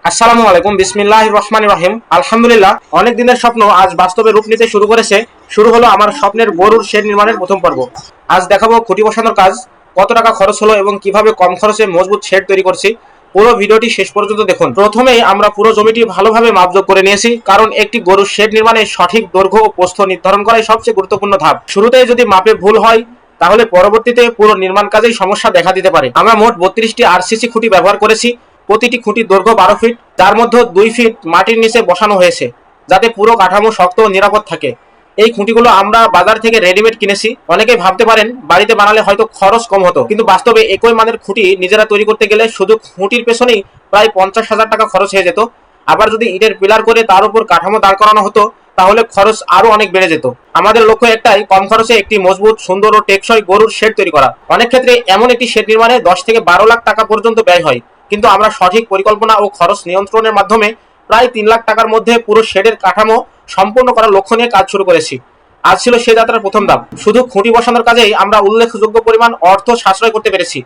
আসসালামু আলাইকুম, বিসমিল্লাহির রহমানির রহিম। আলহামদুলিল্লাহ, অনেক দিনের স্বপ্ন আজ বাস্তবে রূপ নিতে শুরু করেছে। শুরু হলো আমার স্বপ্নের গরুর শেড নির্মাণের প্রথম পর্ব। আজ দেখাবো খুঁটি বসানোর কাজ কত টাকা খরচ হলো এবং কিভাবে কম খরচে মজবুত শেড তৈরি করছি। পুরো ভিডিওটি শেষ পর্যন্ত দেখুন। প্রথমেই আমরা পুরো জমিটি ভালোভাবে মাপজোক করে নিয়েছি, কারণ একটি গরুর শেড নির্মাণে সঠিক দৈর্ঘ্য ও প্রস্থ নির্ধারণ করাই সবচেয়ে গুরুত্বপূর্ণ ধাপ। শুরুতেই যদি মাপে ভুল হয় তাহলে পরবর্তীতে পুরো নির্মাণ কাজেই সমস্যা দেখা দিতে পারে। আমরা মোট 32টি আরসিসি খুঁটি ব্যবহার করেছি। প্রতিটি খুঁটির দৈর্ঘ্য 12 ফিট, যার মধ্যে 2 ফিট মাটির নিচে বসানো হয়েছে, যাতে পুরো কাঠামো শক্ত ও নিরাপদ থাকে। এই খুঁটিগুলো আমরা বাজার থেকে রেডিমেড কিনেছি। অনেকেই ভাবতে পারেন বাড়িতে বানালে হয়তো খরচ কম হতো, কিন্তু বাস্তবে একই মানের খুঁটি নিজেরা তৈরি করতে গেলে শুধু খুঁটির পেছনেই প্রায় 50,000 টাকা খরচ হয়ে যেত। আবার যদি ইটের পিলার করে তার উপর কাঠামো দাঁড় করানো হতো তাহলে খরচ আরো অনেক বেড়ে যেত। আমাদের লক্ষ্য একটাই, কম খরচে একটি মজবুত, সুন্দর ও টেকসই গরুর শেড তৈরি করা। অনেক ক্ষেত্রে এমন একটি শেড নির্মাণে 10 থেকে 12 লাখ টাকা পর্যন্ত ব্যয় হয়, কিন্তু আমরা সঠিক পরিকল্পনা ও খরচ নিয়ন্ত্রণের মাধ্যমে প্রায় 3 লাখ টাকার মধ্যে পুরো শেডের কাঠামো সম্পূর্ণ করার লক্ষ্য নিয়ে কাজ শুরু করেছি। আজ ছিল সে যাত্রার প্রথম ধাপ। শুধু খুঁটি বসানোর কাজেই আমরা উল্লেখযোগ্য পরিমাণ অর্থ সাশ্রয় করতে পেরেছি।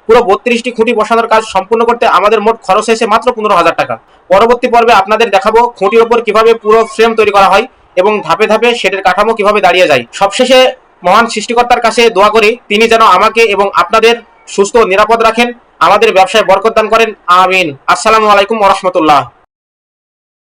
পুরো 32টি খুঁটি বসানোর কাজ সম্পূর্ণ করতে আমাদের মোট খরচ হয়েছে মাত্র 15,000 টাকা। পরবর্তী পর্বে আপনাদের দেখাবো খুঁটির ওপর কিভাবে পুরো ফ্রেম তৈরি করা হয় এবং ধাপে ধাপে শেডের কাঠামো কিভাবে দাঁড়িয়ে যায়। সবশেষে মহান সৃষ্টিকর্তার কাছে দোয়া করি, তিনি যেন আমাকে এবং আপনাদের সুস্থ ও নিরাপদ রাখেন, আমাদের ব্যবসায় বরকত দান করেন। আমিন। আসসালামু আলাইকুম ওয়া রাহমাতুল্লাহ।